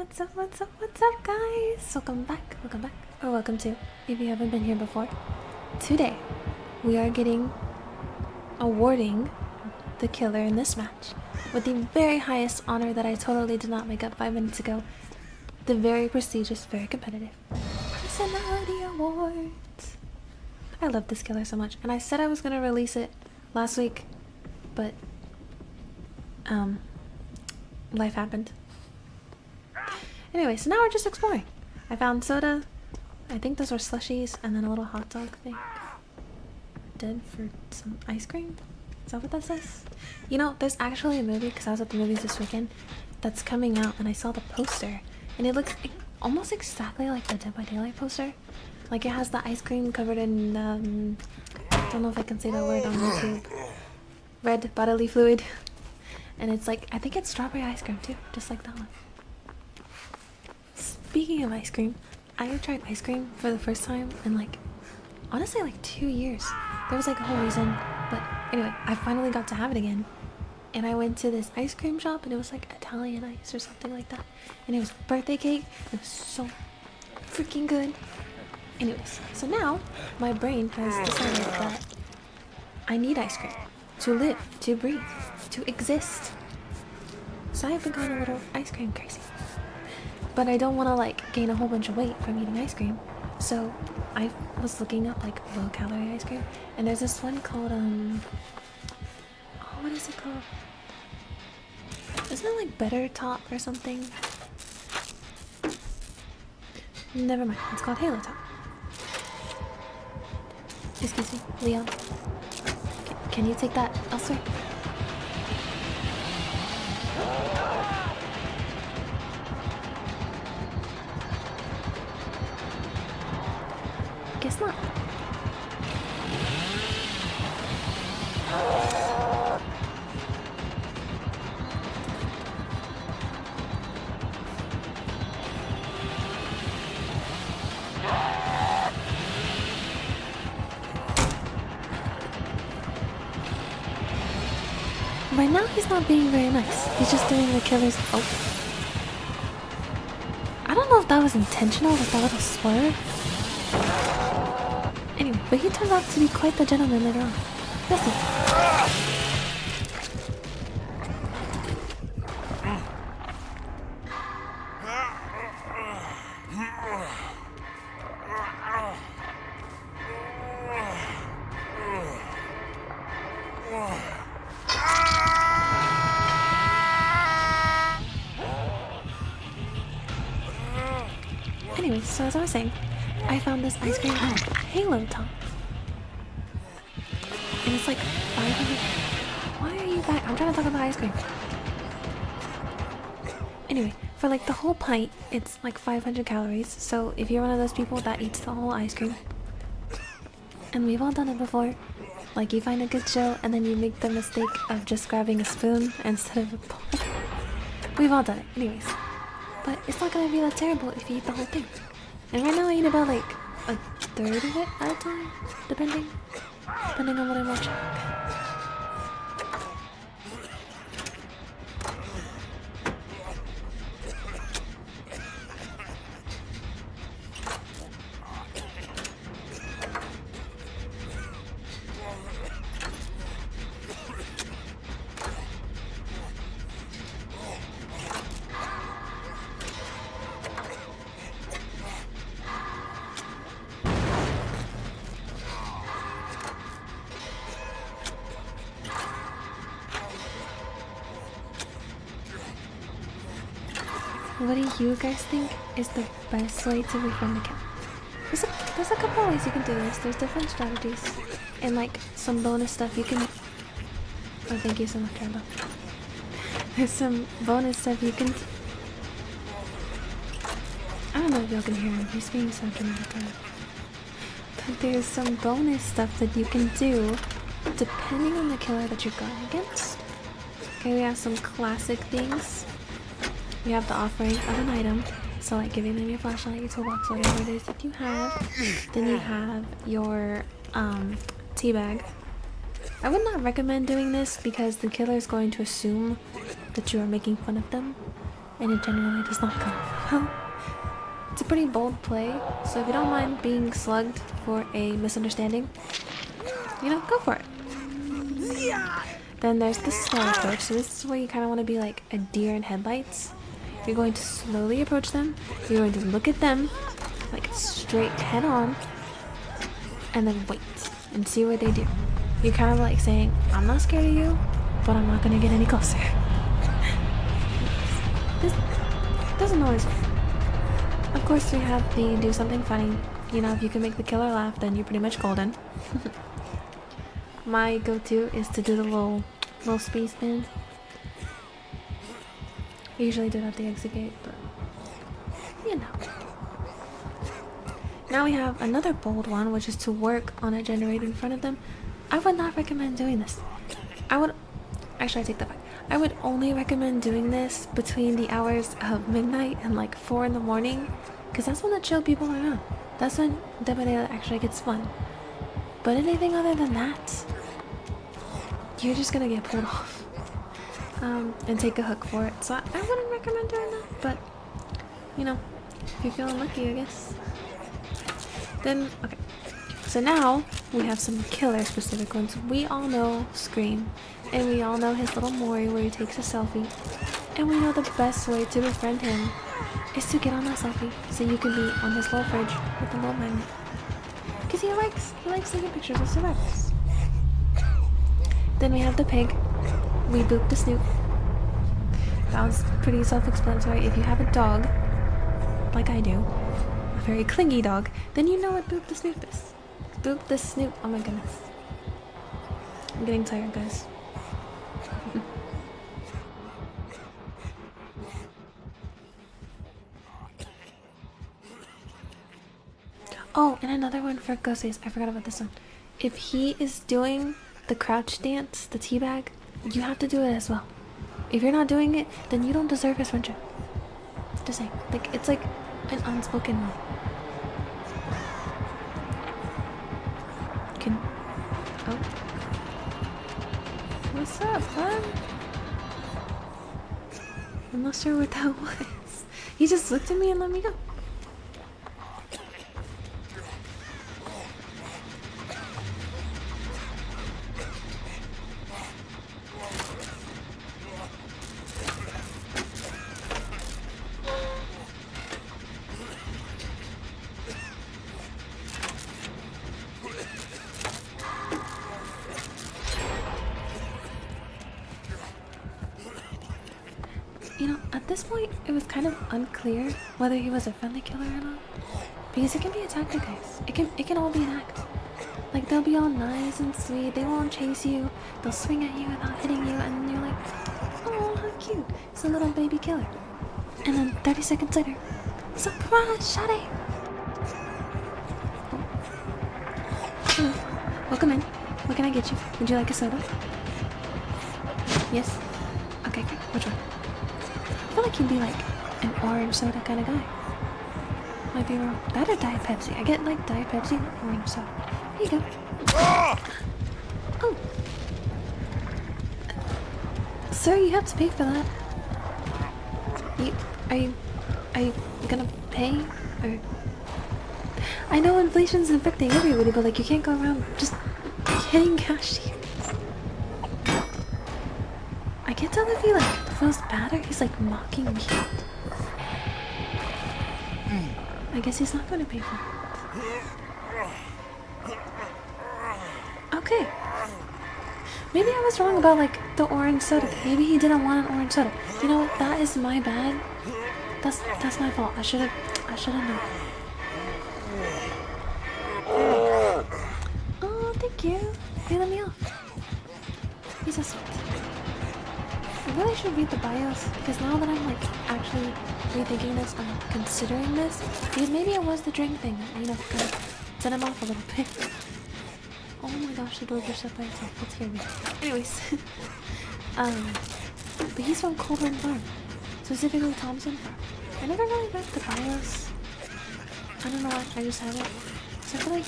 What's up, guys? Welcome back, or welcome to, if you haven't been here before. Today, we are awarding the killer in this match with the very highest honor that I totally did not make up 5 minutes ago. The very prestigious, very competitive Personality Awards. I love this killer so much, and I said I was gonna release it last week, but life happened. Anyway, so now we're just exploring. I found soda. I think those were slushies, and then a little hot dog thing. Dead for some ice cream? Is that what that says? You know, there's actually a movie, because I was at the movies this weekend, that's coming out, and I saw the poster, and it looks almost exactly like the Dead by Daylight poster. Like, it has the ice cream covered in, I don't know if I can say that word on YouTube. Red bodily fluid. And it's like, I think it's strawberry ice cream too, just like that one. Speaking of ice cream, I have tried ice cream for the first time in honestly 2 years. There was a whole reason, but anyway, I finally got to have it again. And I went to this ice cream shop and it was Italian ice or something like that. And it was birthday cake. It was so freaking good. Anyways, so now my brain has decided that I need ice cream to live, to breathe, to exist. So I've been going a little ice cream crazy. But I don't want to gain a whole bunch of weight from eating ice cream. So I was looking up low calorie ice cream, and there's this one called what is it called? Isn't it Better Top or something? Never mind, it's called Halo Top. Excuse me, Leon. Can you take that elsewhere? Guess not. Right now he's not being very nice. He's just doing the killer's— oh. I don't know if that was intentional with that little swerve. Anyway, but he turns out to be quite the gentleman later on. You'll see. Anyways, so as I was saying, I found this ice cream called Halo Top. And it's 500. Why are you back? I'm trying to talk about ice cream. Anyway, for the whole pint, it's 500 calories. So if you're one of those people that eats the whole ice cream, and we've all done it before, you find a good show and then you make the mistake of just grabbing a spoon instead of a bowl. We've all done it, anyways. But it's not gonna be that terrible if you eat the whole thing. And right now I eat about a third of it at a time, depending on what I'm watching. What do you guys think is the best way to befriend a cat? There's a couple ways you can do this. There's different strategies. And some bonus stuff you can— oh, thank you so much, Turbo. There's some bonus stuff you can— I don't know if y'all can hear him. He's being so dramatic. But there's some bonus stuff that you can do depending on the killer that you're going against. Okay, we have some classic things. We have the offering of an item, so giving them your flashlight, your toolbox, whatever it is that you have. Then you have your tea bag. I would not recommend doing this because the killer is going to assume that you are making fun of them, and it generally does not come off well. It's a pretty bold play, so if you don't mind being slugged for a misunderstanding, you know, go for it. Then there's the slow approach, so this is where you kind of want to be like a deer in headlights. You're going to slowly approach them, you're going to look at them, like straight head on, and then wait and see what they do. You're kind of like saying, I'm not scared of you, but I'm not going to get any closer. This doesn't always work. Of course, we have the do something funny. You know, if you can make the killer laugh, then you're pretty much golden. My go-to is to do the little space spin. I usually do it at the exit gate, but you know. Now we have another bold one, which is to work on a generator in front of them. I would not recommend doing this. Actually, I take that back. I would only recommend doing this between the hours of midnight and like 4 in the morning, because that's when the chill people are on. That's when DBD actually gets fun. But anything other than that, you're just gonna get pulled off and take a hook for it. So I wouldn't recommend doing that, but you know, if you're feeling lucky, I guess. Then, okay. So now we have some killer specific ones. We all know Scream, and we all know his little Mori where he takes a selfie. And we know the best way to befriend him is to get on that selfie so you can be on his little fridge with the little magnet. Because he likes taking pictures of survivors. Then we have the pig. We boop the snoot. That was pretty self-explanatory. If you have a dog, like I do, a very clingy dog, then you know what boop the snoot is. Boop the snoot. Oh my goodness. I'm getting tired, guys. Oh, and another one for Ghostface. I forgot about this one. If he is doing the crouch dance, the teabag, you have to do it as well. If you're not doing it, then you don't deserve his friendship. Just saying. Like, it's like an unspoken rule. Oh. What's up, bud? I'm not sure what that was. He just looked at me and let me go. You know, at this point, it was kind of unclear whether he was a friendly killer or not. Because it can be a tactic, guys. It can all be an act. Like, they'll be all nice and sweet, they won't chase you, they'll swing at you without hitting you, and you're like, oh, how cute. It's a little baby killer. And then 30 seconds later, surprise, Shadi! Oh. Hello. Welcome in. What can I get you? Would you like a soda? Yes? Okay, great. Which one? I feel like he'd be like an orange soda kind of guy. Might be wrong. That or Diet Pepsi. I get like Diet Pepsi or orange soda. Here you go. Oh. Sir, you have to pay for that. Are you gonna pay? Or I know inflation's affecting everybody, but like you can't go around just hitting cashiers. I can't tell if he like feels bad or he's like mocking me. I guess he's not gonna pay for it. Okay. Maybe I was wrong about like the orange soda. Maybe he didn't want an orange soda. You know, that is my bad. That's my fault. I should have known. Oh, thank you. You let me off. He's so sweet. I really should read the bios because now that I'm like actually rethinking this, I'm considering this. Because maybe it was the drink thing, you know, kind of set him off a little bit. Oh my gosh, the door just shut by itself. Let's hear me. Anyways, but he's from Coldburn Farm, specifically Thompson Farm. I never really read the bios. I don't know why. I just have it. So I feel like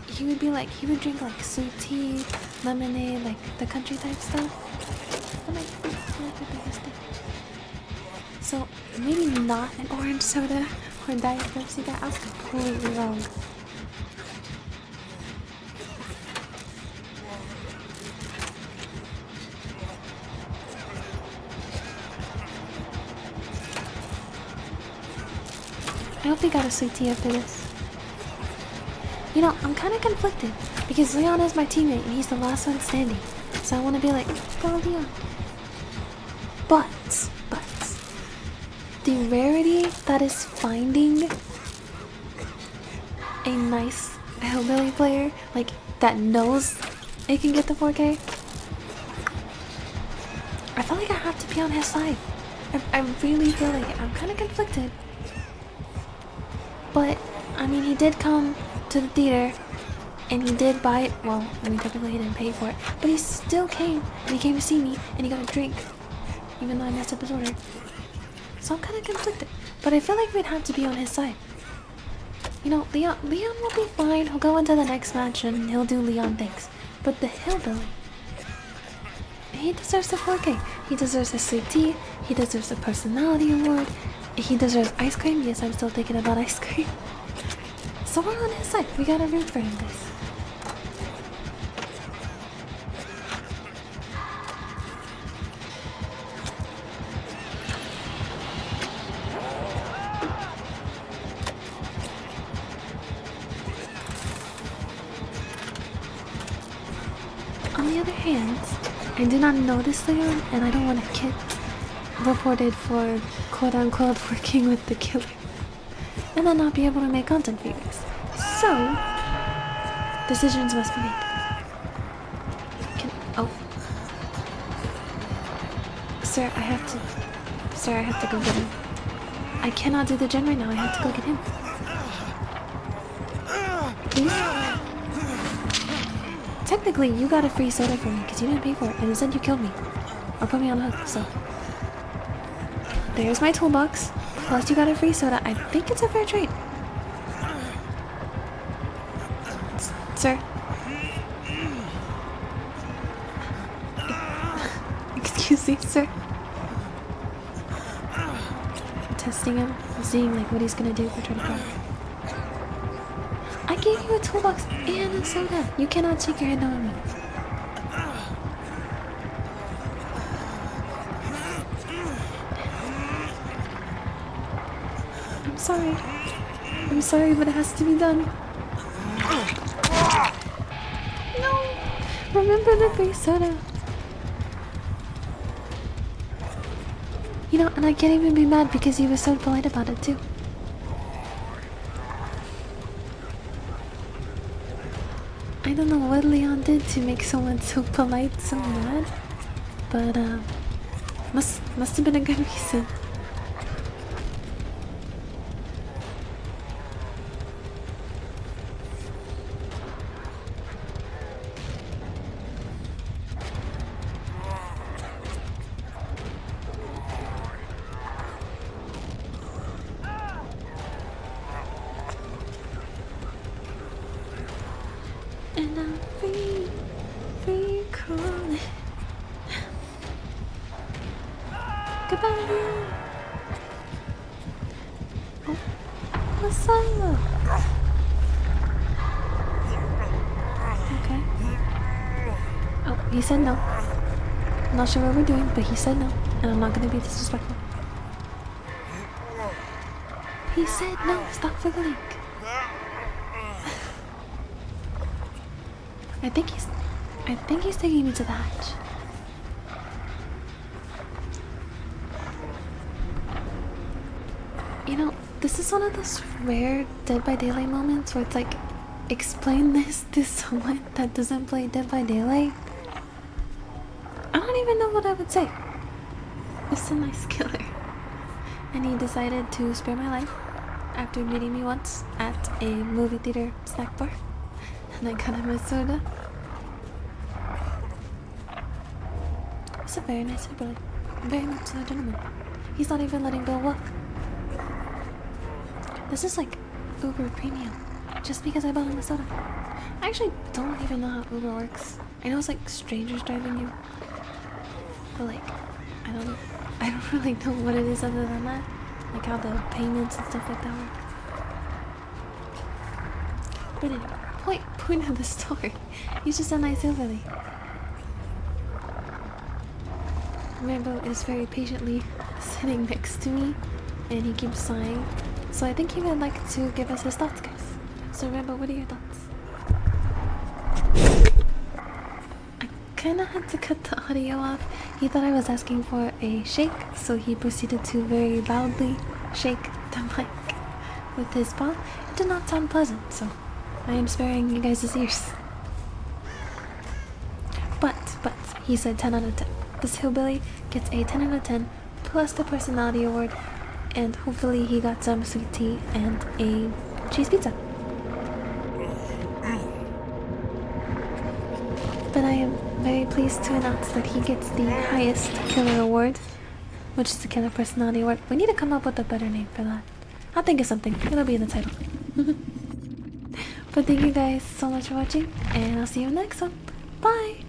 he would be like, he would drink like sweet tea, lemonade, like the country type stuff. But like, I feel like the biggest thing. So maybe not an orange soda or Diet Pepsi. That I was completely wrong. I hope he got a sweet tea after this. You know, I'm kind of conflicted because Leon is my teammate and he's the last one standing. So I want to be like, go Leon. But the rarity that is finding a nice hillbilly player, like, that knows it can get the 4K, I feel like I have to be on his side. I really feel like it. I'm kind of conflicted. But, I mean, he did come to the theater and he did buy it. Well, I mean, technically he didn't pay for it, but he still came and he came to see me and he got a drink, even though I messed up his order. So I'm kind of conflicted, but I feel like we'd have to be on his side. You know, Leon will be fine. He'll go into the next match and he'll do Leon things. But the hillbilly, he deserves the 4K. He deserves a sweet tea. He deserves a personality award. He deserves ice cream. Yes, I'm still thinking about ice cream. So we're on his side. We gotta root for him, guys. On the other hand, I do not know this Leon, and I don't want to get reported for quote-unquote working with the killer and then not be able to make content for you guys. So, decisions must be made. Oh. Sir, I have to go get him. I cannot do the gen right now, I have to go get him. Please? Technically, you got a free soda from me because you didn't pay for it, and instead you killed me. Or put me on a hook, so. There's my toolbox. Plus you got a free soda. I think it's a fair trade. Sir? Excuse me, sir? I'm testing him. I'm seeing like what he's gonna do if I try to call. I gave you a toolbox and a soda. You cannot shake your head no at me. I'm sorry, but it has to be done. No! Remember the free soda. You know, and I can't even be mad because he was so polite about it too. I don't know what Leon did to make someone so polite so mad, but must have been a good reason. And I'm free crawling. Goodbye, Leon. Oh, what's up? Okay. Oh, he said no. I'm not sure what we're doing, but he said no, and I'm not gonna be disrespectful. He said no. Stop wiggling. I think he's taking me to the hatch. You know, this is one of those rare Dead by Daylight moments where it's like, explain this to someone that doesn't play Dead by Daylight. I don't even know what I would say. It's a nice killer. And he decided to spare my life after meeting me once at a movie theater snack bar. And I got him a soda. He's a very nice hillbilly. Very much so a gentleman. He's not even letting Bill walk. This is like Uber Premium. Just because I bought him a soda. I actually don't even know how Uber works. I know it's like strangers driving you. But like, I don't know. I don't really know what it is other than that. Like how the payments and stuff like that work. But anyway, point of the story. He's just a nice hillbilly. Rambo is very patiently sitting next to me, and he keeps sighing. So I think he would like to give us his thoughts, guys. So Rambo, what are your thoughts? I kinda had to cut the audio off. He thought I was asking for a shake, so he proceeded to very loudly shake the mic with his paw. It did not sound pleasant, so I am sparing you guys' ears. But, he said 10 out of 10. This hillbilly gets a 10 out of 10 plus the personality award, and hopefully he got some sweet tea and a cheese pizza. But I am very pleased to announce that he gets the highest killer award, which is the killer personality award. We need to come up with a better name for that. I'll think of something. It'll be in the title. But thank you guys so much for watching, and I'll see you in the next one. Bye!